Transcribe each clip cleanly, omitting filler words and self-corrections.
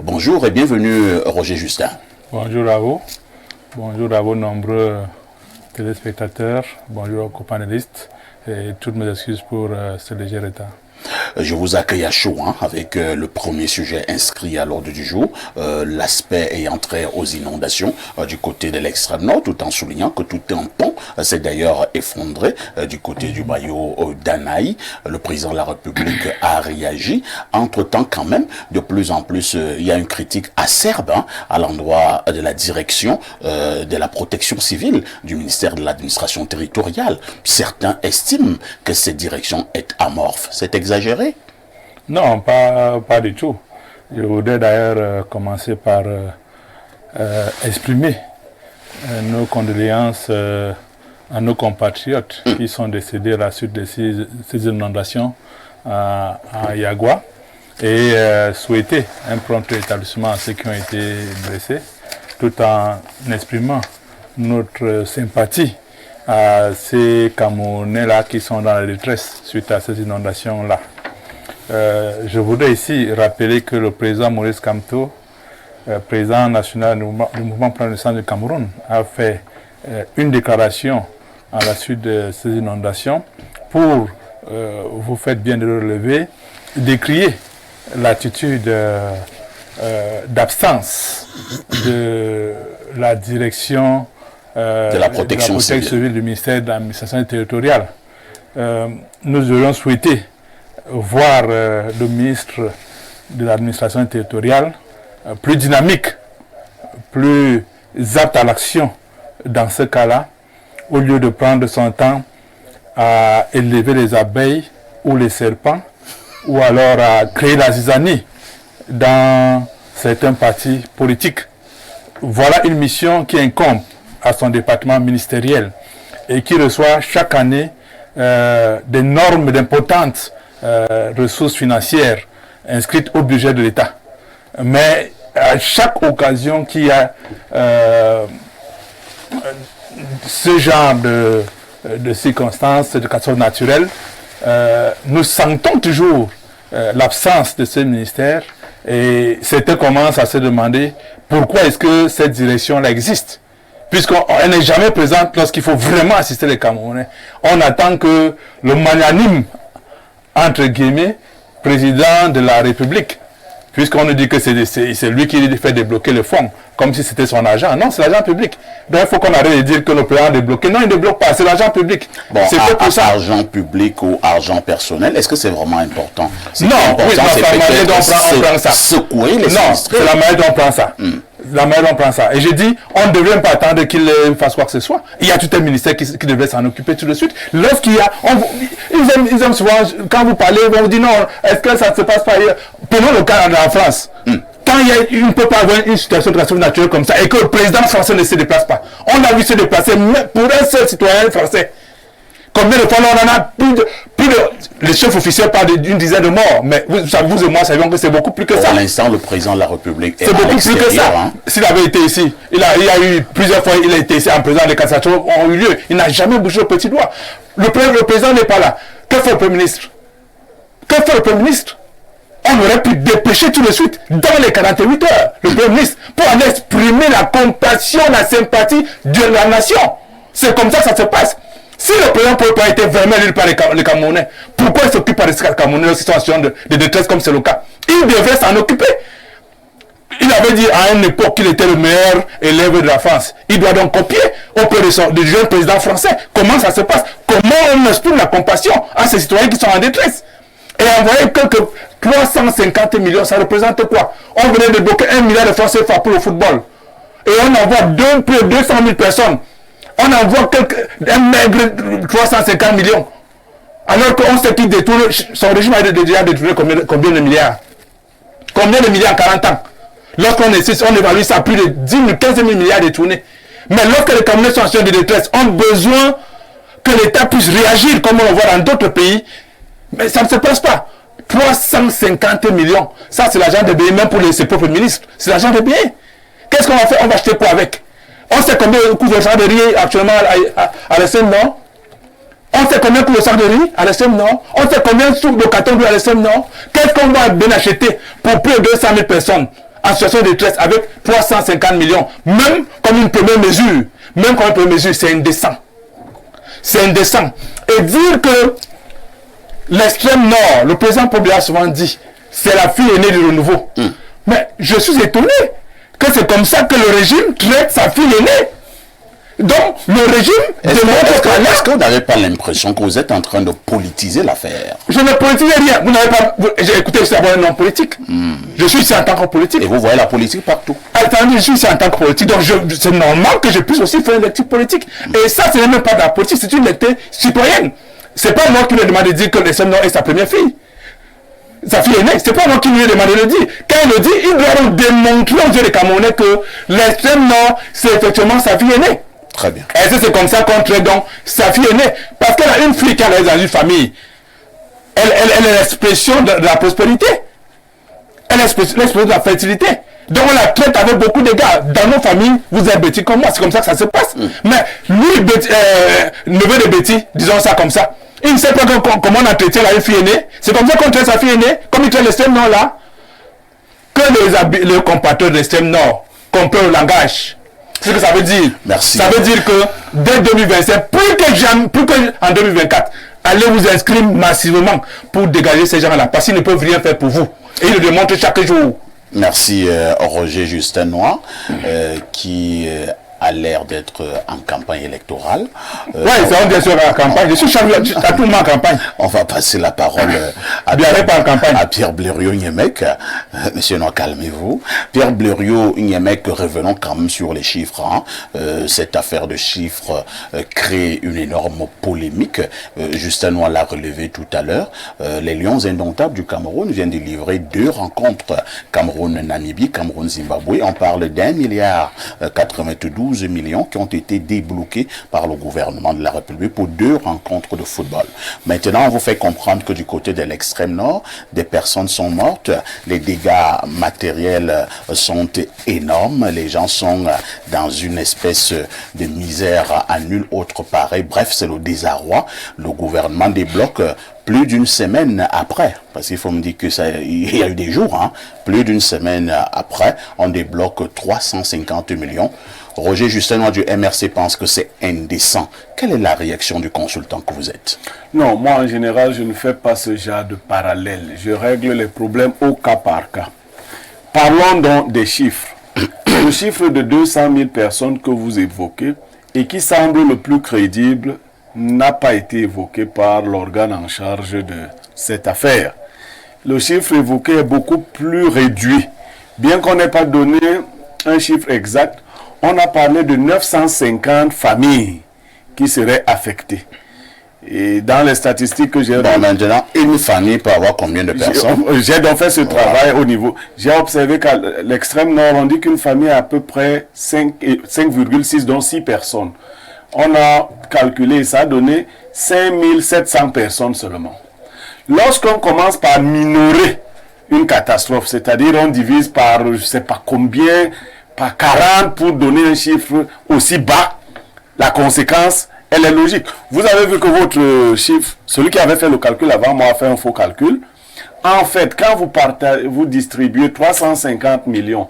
Bonjour et bienvenue Roger Justin. Bonjour à vous. Bonjour à vos nombreux téléspectateurs. Bonjour aux copanélistes et toutes mes excuses pour ce léger retard. Je vous accueille à chaud avec le premier sujet inscrit à l'ordre du jour, l'aspect ayant trait aux inondations du côté de l'extrême nord, tout en soulignant que tout un pont s'est d'ailleurs effondré du côté du bayou d'Anaï. Le président de la République a réagi. Entre-temps, quand même, de plus en plus, il y a une critique acerbe à l'endroit de la direction de la protection civile du ministère de l'administration territoriale. Certains estiment que cette direction est amorphe. C'est exagéré? Non, pas du tout. Je voudrais d'ailleurs commencer par exprimer nos condoléances à nos compatriotes qui sont décédés à la suite de ces inondations à Yagua et souhaiter un prompt rétablissement à ceux qui ont été blessés, tout en exprimant notre sympathie à ces Camerounais-là qui sont dans la détresse suite à ces inondations-là. Je voudrais ici rappeler que le président Maurice Kamto, président national du mouvement pour la naissance du Cameroun, a fait une déclaration à la suite de ces inondations pour, vous faites bien de le relever, décrier l'attitude d'absence de la direction de la protection civile du ministère de l'administration territoriale. Nous aurions souhaité voir le ministre de l'administration territoriale plus dynamique, plus apte à l'action dans ce cas-là, au lieu de prendre son temps à élever les abeilles ou les serpents, ou alors à créer la zizanie dans certains partis politiques. Voilà une mission qui incombe à son département ministériel et qui reçoit chaque année des normes d'importantes ressources financières inscrites au budget de l'État. Mais à chaque occasion qu'il y a ce genre de circonstances, de catastrophes naturelles, nous sentons toujours l'absence de ce ministère et certains commencent à se demander pourquoi est-ce que cette direction-là existe. Puisqu'elle n'est jamais présente lorsqu'il faut vraiment assister les Camerounais. On attend que le magnanime, entre guillemets, président de la République, puisqu'on nous dit que c'est lui qui fait débloquer le fonds, comme si c'était son argent. Non, c'est l'argent public. Donc il faut qu'on arrête de dire que le président a débloqué. Non, il ne débloque pas, c'est l'argent public. Bon, c'est pour ça. Argent public ou argent personnel, est-ce que c'est vraiment important? Non, oui, c'est la manière dont on prend ça. Secouer les non, c'est la manière dont on prend ça. La manière dont on prend ça. Et j'ai dit, on ne devrait pas attendre qu'il fasse quoi que ce soit. Il y a tout un ministère qui devrait s'en occuper tout de suite. Lorsqu'il y a... Ils aiment souvent, quand vous parlez, ils vont vous dire non, est-ce que ça ne se passe pas ailleurs? Prenons le cas en France. Quand il ne peut pas avoir une situation de catastrophe naturelle comme ça et que le président français ne se déplace pas. On a vu se déplacer pour un seul citoyen français. Combien de fois on en a plus de les chefs officiels parlent d'une dizaine de morts, mais vous et moi savions que c'est beaucoup plus que ça. Pour l'instant, le président de la République est beaucoup plus que ça. S'il avait été ici, il y a eu plusieurs fois, il a été ici en présence des catastrophes ont eu lieu. Il n'a jamais bougé le petit doigt. Le président n'est pas là. Que fait le Premier ministre? Que fait le Premier ministre? On aurait pu dépêcher tout de suite, dans les 48 heures, le Premier ministre, pour aller exprimer la compassion, la sympathie de la nation. C'est comme ça que ça se passe. Si le président ne peut pas être vraiment élu par les Camerounais, pourquoi il s'occupe pas des Camerounais qui sont en situation de détresse comme c'est le cas? Il devrait s'en occuper. Il avait dit à une époque qu'il était le meilleur élève de la France. Il doit donc copier auprès du jeune président français. Comment ça se passe? Comment on exprime la compassion à ces citoyens qui sont en détresse? Et envoyer quelques 350 millions, ça représente quoi? On venait de bloquer 1 milliard de francs CFA pour le football. Et on envoie plus de 200 000 personnes. On envoie un maigre 350 millions. Alors qu'on sait qu'il détourne, son régime a déjà détourné combien de milliards? Combien de milliards en 40 ans? Lorsqu'on évalue ça à plus de 10 000, 15 000 milliards détournés. Mais lorsque les Camerounais sont en situation de détresse, ont besoin que l'État puisse réagir comme on le voit dans d'autres pays. Mais ça ne se passe pas. 350 millions. Ça, c'est l'argent de BI, même pour ses propres ministres. C'est l'argent de BI. Qu'est-ce qu'on va faire? On va acheter quoi avec? On sait combien coûte le sac de riz actuellement à l'ESM, non? On sait combien coûte le sac de riz à l'ESM, non? On sait combien soupe de carton à l'ESM, non? Qu'est-ce qu'on va bien acheter pour plus de 200 000 personnes en situation de détresse avec 350 millions, même comme une première mesure, c'est indécent. C'est indécent. Et dire que l'extrême nord, le président Pobia a souvent dit, c'est la fille aînée du renouveau. Mais je suis étonné que c'est comme ça que le régime traite sa fille aînée. Donc, le régime démontre que... Est-ce que vous n'avez pas l'impression que vous êtes en train de politiser l'affaire? Je ne politise rien. Vous n'avez pas... J'ai écouté, c'est un homme politique. Je suis ici en tant que politique. Et vous voyez la politique partout. Attendez, je suis ici en tant que politique. Donc, c'est normal que je puisse aussi faire une lecture politique. Et ça, ce n'est même pas de la politique, c'est une lecture citoyenne. C'est pas moi qui lui ai demandé de dire que l'extrême nord est sa première fille. Sa fille aînée, c'est pas moi qui lui ai demandé de le dire. Quand il le dit, il doit donc démontrer aux yeux des Camerounais que l'extrême nord, c'est effectivement sa fille aînée. Très bien. Et c'est comme ça qu'on traite donc sa fille aînée. Parce qu'elle a une fille qui est dans une famille. Elle est l'expression de la prospérité. Elle est l'expression de la fertilité. Donc on la traite avec beaucoup d'égards. Dans nos familles, vous êtes Betty comme moi. C'est comme ça que ça se passe. Mais lui, neveu de Betty, disons ça comme ça, il ne sait pas comment on entretient la fille aînée. C'est comme ça qu'on traite sa fille aînée, comme il traite l'extrême nord là. Que les compatriotes de l'extrême nord comprennent le langage. C'est ce que ça veut dire. Merci. Ça veut dire que dès 2025, plus qu'en 2024, allez vous inscrire massivement pour dégager ces gens-là. Parce qu'ils ne peuvent rien faire pour vous. Et ils le démontrent chaque jour. Merci Roger Justin Noir, qui a l'air d'être en campagne électorale. Oui, c'est bien sûr en campagne. Je suis à tout le monde en campagne. On va passer la parole à Pierre Blériot-Niemek. Monsieur Noir, calmez-vous. Pierre Blériot-Niemek, revenons quand même sur les chiffres. Hein. Cette affaire de chiffres crée une énorme polémique. Justin Noir l'a relevé tout à l'heure. Les Lions indomptables du Cameroun viennent de livrer 2 rencontres. Cameroun-Namibie, Cameroun-Zimbabwe. On parle d'1,92 milliard millions qui ont été débloqués par le gouvernement de la République pour 2 rencontres de football. Maintenant, on vous fait comprendre que du côté de l'extrême nord, des personnes sont mortes, les dégâts matériels sont énormes, les gens sont dans une espèce de misère à nul autre pareil. Bref, c'est le désarroi. Le gouvernement débloque plus d'une semaine après, parce qu'il faut me dire que ça, il y a eu des jours, hein, plus d'une semaine après, on débloque 350 millions. Roger Justin Noir du MRC pense que c'est indécent. Quelle est la réaction du consultant que vous êtes? Non, moi en général, je ne fais pas ce genre de parallèle. Je règle les problèmes au cas par cas. Parlons donc des chiffres. Le chiffre de 200 000 personnes que vous évoquez et qui semble le plus crédible n'a pas été évoqué par l'organe en charge de cette affaire. Le chiffre évoqué est beaucoup plus réduit. Bien qu'on n'ait pas donné un chiffre exact, on a parlé de 950 familles qui seraient affectées. Et dans les statistiques que j'ai... Bon, maintenant, une famille peut avoir combien de personnes? J'ai donc fait ce travail au niveau... J'ai observé qu'à l'extrême nord, on dit qu'une famille a à peu près 5,6, dont 6 personnes. On a calculé, ça a donné 5700 personnes seulement. Lorsqu'on commence par minorer une catastrophe, c'est-à-dire on divise par je ne sais pas combien, par 40 pour donner un chiffre aussi bas, la conséquence, elle est logique. Vous avez vu que votre chiffre, celui qui avait fait le calcul avant moi a fait un faux calcul. En fait, quand vous distribuez 350 millions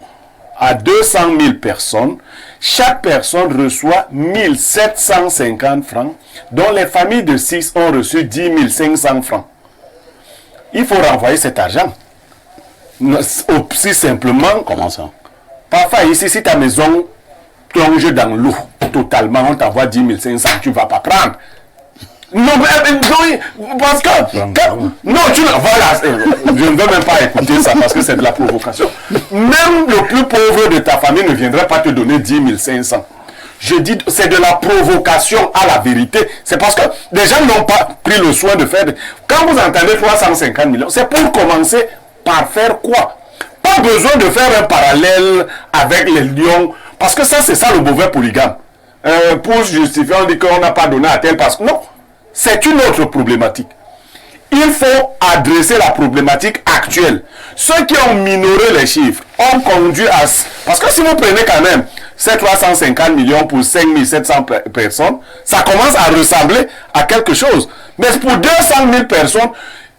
à 200 000 personnes, chaque personne reçoit 1750 francs, dont les familles de 6 ont reçu 10 500 francs. Il faut renvoyer cet argent. Aussi simplement... Comment ça? Parfois, ici, si ta maison plonge dans l'eau totalement, on t'envoie 10 500, tu ne vas pas prendre. Non, parce que... Non, voilà, je ne veux même pas écouter ça parce que c'est de la provocation. Même le plus pauvre de ta famille ne viendrait pas te donner 10 500. Je dis, c'est de la provocation à la vérité. C'est parce que les gens n'ont pas pris le soin de faire... Quand vous entendez 350 millions, c'est pour commencer par faire quoi? Pas besoin de faire un parallèle avec les lions, parce que ça, c'est ça le mauvais polygame. Pour justifier, on dit qu'on n'a pas donné à tel parce que... Non, c'est une autre problématique. Il faut adresser la problématique actuelle. Ceux qui ont minoré les chiffres ont conduit à... Parce que si vous prenez quand même ces 350 millions pour 5700 personnes, ça commence à ressembler à quelque chose. Mais pour 200 000 personnes,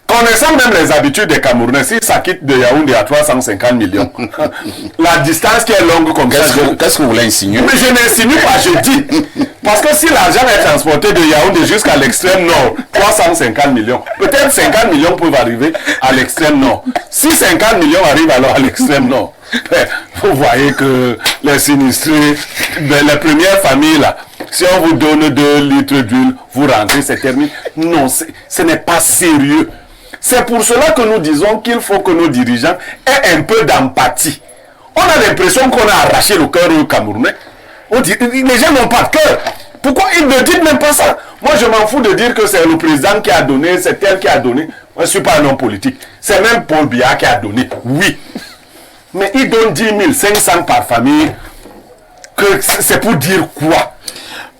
Connaissant même les habitudes des Camerounais, si ça quitte de Yaoundé à 350 millions, la distance qui est longue comme ça... Qu'est-ce que vous voulez insinuer? Mais je n'insinue pas, je dis. Parce que si l'argent est transporté de Yaoundé jusqu'à l'extrême nord, 350 millions, peut-être 50 millions peuvent arriver à l'extrême nord. Si 50 millions arrivent alors à l'extrême nord, vous voyez que les sinistrés, les premières familles là, si on vous donne 2 litres d'huile, vous rentrez, c'est terminé. Non, ce n'est pas sérieux. C'est pour cela que nous disons qu'il faut que nos dirigeants aient un peu d'empathie. On a l'impression qu'on a arraché le cœur aux Camerounais. On dit, les gens n'ont pas de cœur. Pourquoi ils ne disent même pas ça? Moi, je m'en fous de dire que c'est le président qui a donné, c'est elle qui a donné. Moi, je ne suis pas un homme politique. C'est même Paul Biya qui a donné. Oui. Mais il donne 10 500 par famille. C'est pour dire quoi?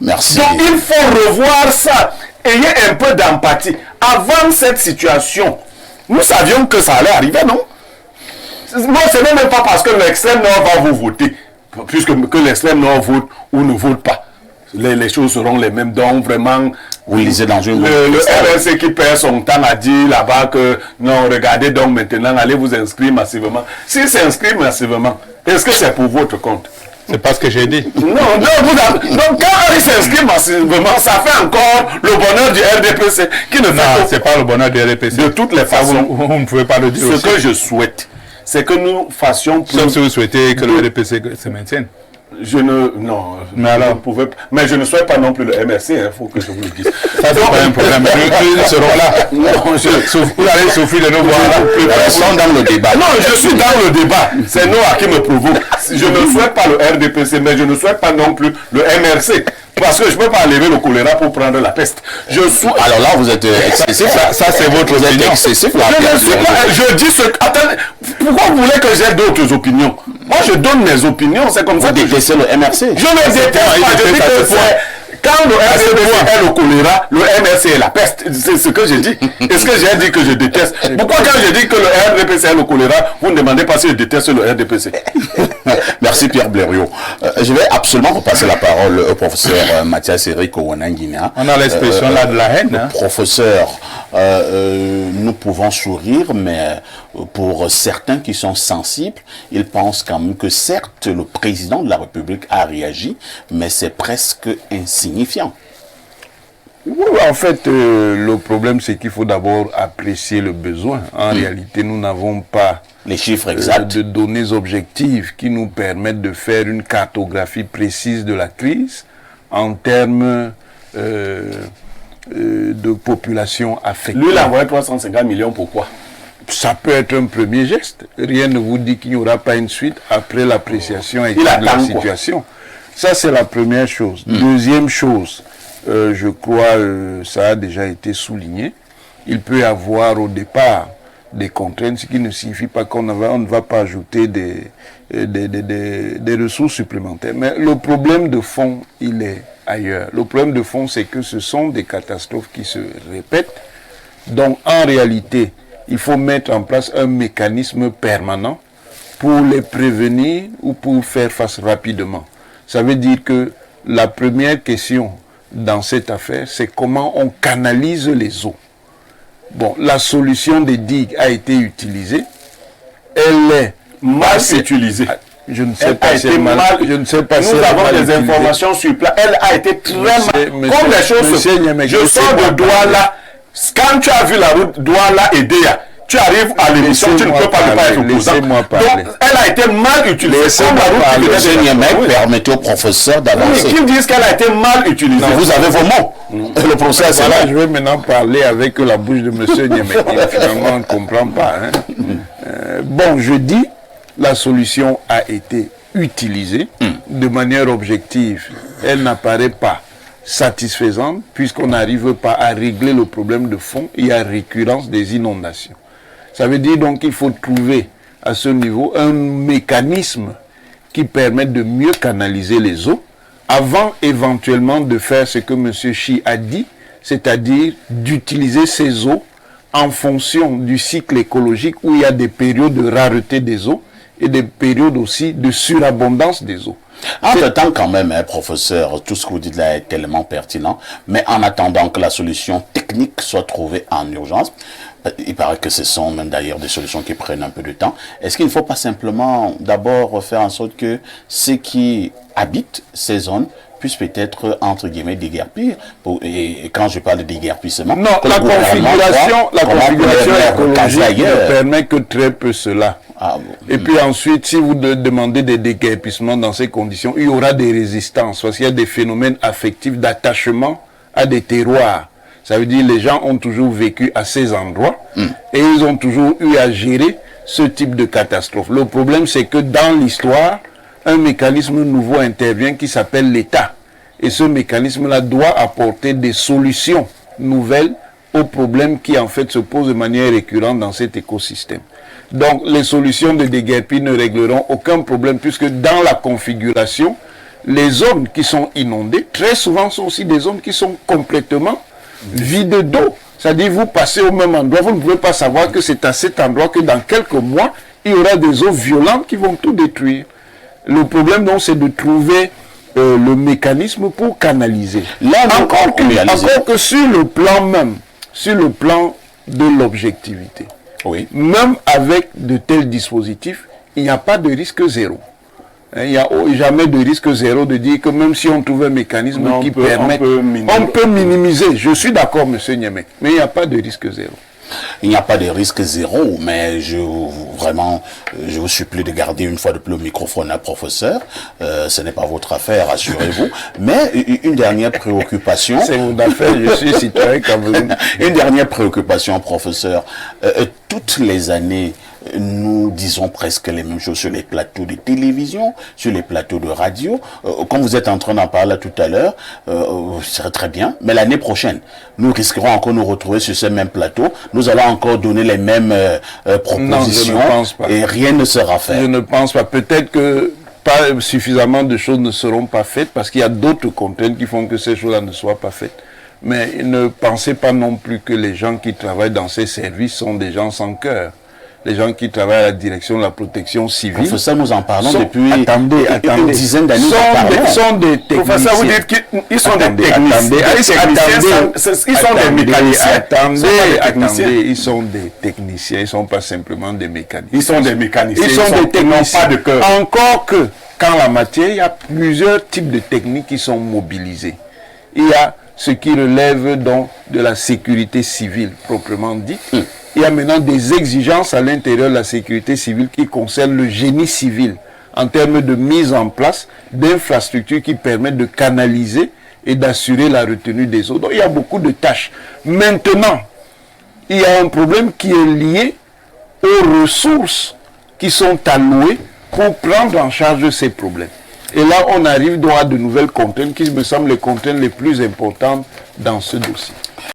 Merci. Donc, il faut revoir ça. Ayez un peu d'empathie. Avant cette situation, nous savions que ça allait arriver, non? Non, ce n'est même pas parce que l'extrême nord va vous voter, puisque que l'extrême nord vote ou ne vote pas. Les choses seront les mêmes. Donc, vraiment, vous lisez dans une... Le RNC qui perd son temps a dit là-bas que non, regardez donc maintenant, allez vous inscrire massivement. S'ils s'inscrivent massivement, est-ce que c'est pour votre compte? C'est pas ce que j'ai dit. Non, donc quand ils s'inscrivent massivement, ça fait encore le bonheur du RDPC qui ne fait pas. C'est pas le bonheur du RDPC. De toutes les façons. Vous ne pouvez pas le dire. Ce que je souhaite, c'est que nous fassions plus. Sauf si vous souhaitez que le RDPC se maintienne. Je ne. Non. Mais alors, mais je ne souhaite pas non plus le MRC, il faut que je vous le dise. Ça, c'est pas un problème. Ils seront là. Non, vous allez souffrir de nous voir là. Restons dans le débat. Non, je suis dans le débat. C'est Noah qui me provoque. Je ne souhaite pas le RDPC, mais je ne souhaite pas non plus le MRC. Parce que je ne peux pas enlever le choléra pour prendre la peste. Alors là, vous êtes excessif. Ça c'est votre opinion. Excessif, là. Je dis ce... Attendez, pourquoi vous voulez que j'ai d'autres opinions? Moi, je donne mes opinions. C'est comme ça. Vous détestez le MRC. Je ne déteste pas. Je dis que c'est... Quand le RDPC est le choléra, le MRC est la peste. C'est ce que j'ai dit. Est-ce que j'ai dit que je déteste? Pourquoi quand je dis que le RDPC est le choléra, vous ne demandez pas si je déteste le RDPC? Merci Pierre Blériot. Je vais absolument repasser la parole au professeur Mathias Eric Ouananguina. On a l'expression là de la haine. Hein? Professeur, nous pouvons sourire, mais pour certains qui sont sensibles, ils pensent quand même que certes, le président de la République a réagi, mais c'est presque insignifiant. Oui, en fait, le problème, c'est qu'il faut d'abord apprécier le besoin. En réalité, nous n'avons pas les chiffres exacts de données objectives qui nous permettent de faire une cartographie précise de la crise en termes de population affectée. Lui, il a envoyé 350 millions, pourquoi? Ça peut être un premier geste. Rien ne vous dit qu'il n'y aura pas une suite après l'appréciation de la situation. Ça, c'est la première chose. Deuxième chose, je crois, ça a déjà été souligné, il peut y avoir au départ des contraintes, ce qui ne signifie pas qu'on ne va pas ajouter des ressources supplémentaires. Mais le problème de fond, il est ailleurs. Le problème de fond, c'est que ce sont des catastrophes qui se répètent. Donc, en réalité, il faut mettre en place un mécanisme permanent pour les prévenir ou pour faire face rapidement. Ça veut dire que la première question dans cette affaire, c'est comment on canalise les eaux. Bon, la solution des digues a été utilisée. Elle est mal utilisée. Je ne sais pas si mal. Je ne sais pas si nous avons des informations sur place. Elle a été très mal. Comme les choses. Je sors de Douala. Quand tu as vu la route Douala et Déa, tu arrives à l'émission, tu ne peux pas ne pas être opposant. Donc, elle a été mal utilisée. Monsieur Niamey, permettez au professeur d'avancer. Oui, qui disent qu'elle a été mal utilisée. Non, vous avez vos mots. Le professeur, c'est là. Je vais maintenant parler avec la bouche de monsieur Niamey. Finalement, on ne comprend pas. Bon, je dis, la solution a été utilisée de manière objective. Elle n'apparaît pas satisfaisante puisqu'on n'arrive pas à régler le problème de fond et à récurrence des inondations. Ça veut dire donc qu'il faut trouver à ce niveau un mécanisme qui permette de mieux canaliser les eaux avant éventuellement de faire ce que M. Chi a dit, c'est-à-dire d'utiliser ces eaux en fonction du cycle écologique où il y a des périodes de rareté des eaux et des périodes aussi de surabondance des eaux. Entre-temps, quand même, professeur, tout ce que vous dites là est tellement pertinent, mais en attendant que la solution technique soit trouvée en urgence, Il paraît que ce sont même d'ailleurs des solutions qui prennent un peu de temps. Est-ce qu'il ne faut pas simplement d'abord faire en sorte que ceux qui habitent ces zones puissent peut-être, entre guillemets, déguerpir. Et quand je parle de déguerpissement... Non, la configuration écologique ne permet que très peu cela. Ah, bon. Et puis ensuite, si vous demandez des déguerpissements dans ces conditions, il y aura des résistances, parce qu'il y a des phénomènes affectifs d'attachement à des terroirs. Ça veut dire que les gens ont toujours vécu à ces endroits et ils ont toujours eu à gérer ce type de catastrophe. Le problème, c'est que dans l'histoire, un mécanisme nouveau intervient qui s'appelle l'État. Et ce mécanisme-là doit apporter des solutions nouvelles aux problèmes qui en fait se posent de manière récurrente dans cet écosystème. Donc les solutions de déguerpis ne régleront aucun problème puisque dans la configuration, les zones qui sont inondées, très souvent sont aussi des zones qui sont complètement vides d'eau. C'est-à-dire vous passez au même endroit, vous ne pouvez pas savoir que c'est à cet endroit que dans quelques mois, il y aura des eaux violentes qui vont tout détruire. Le problème, donc, c'est de trouver le mécanisme pour canaliser. Là, encore que sur le plan même, sur le plan de l'objectivité, oui, même avec de tels dispositifs, il n'y a pas de risque zéro. Il n'y a jamais de risque zéro de dire que même si on trouve un mécanisme qui permet, on peut minimiser. Je suis d'accord, M. Niamey, mais il n'y a pas de risque zéro. Il n'y a pas de risque zéro, mais je vous supplie de garder une fois de plus le microphone à professeur. Ce n'est pas votre affaire, rassurez-vous. Mais une dernière préoccupation. C'est mon affaire, je suis citoyen Cameroun. Une dernière préoccupation, professeur. Toutes les années, nous disons presque les mêmes choses sur les plateaux de télévision, sur les plateaux de radio. Comme vous êtes en train d'en parler tout à l'heure, ce serait très bien. Mais l'année prochaine, nous risquerons encore de nous retrouver sur ces mêmes plateaux. Nous allons encore donner les mêmes propositions. Non, je ne pense pas. Et rien ne sera fait. Je ne pense pas. Peut-être que pas suffisamment de choses ne seront pas faites parce qu'il y a d'autres contraintes qui font que ces choses-là ne soient pas faites. Mais ne pensez pas non plus que les gens qui travaillent dans ces services sont des gens sans cœur. Les gens qui travaillent à la direction de la protection civile. Professeur, nous en parlons depuis une dizaine d'années. Sont des techniciens. Professeur, vous dites qu'ils sont des techniciens. Ils sont des mécaniciens. Attendez, ils sont des techniciens. Ils ne sont pas simplement des mécaniciens. Ils sont des mécaniciens. Ils sont des techniciens. Pas de cœur. Encore que, quand la matière, il y a plusieurs types de techniques qui sont mobilisées. Il y a ce qui relève donc de la sécurité civile, proprement dit. Il y a maintenant des exigences à l'intérieur de la sécurité civile qui concernent le génie civil en termes de mise en place d'infrastructures qui permettent de canaliser et d'assurer la retenue des eaux. Donc il y a beaucoup de tâches. Maintenant, il y a un problème qui est lié aux ressources qui sont allouées pour prendre en charge ces problèmes. Et là, on arrive donc à de nouvelles contraintes qui me semblent les contraintes les plus importantes dans ce dossier.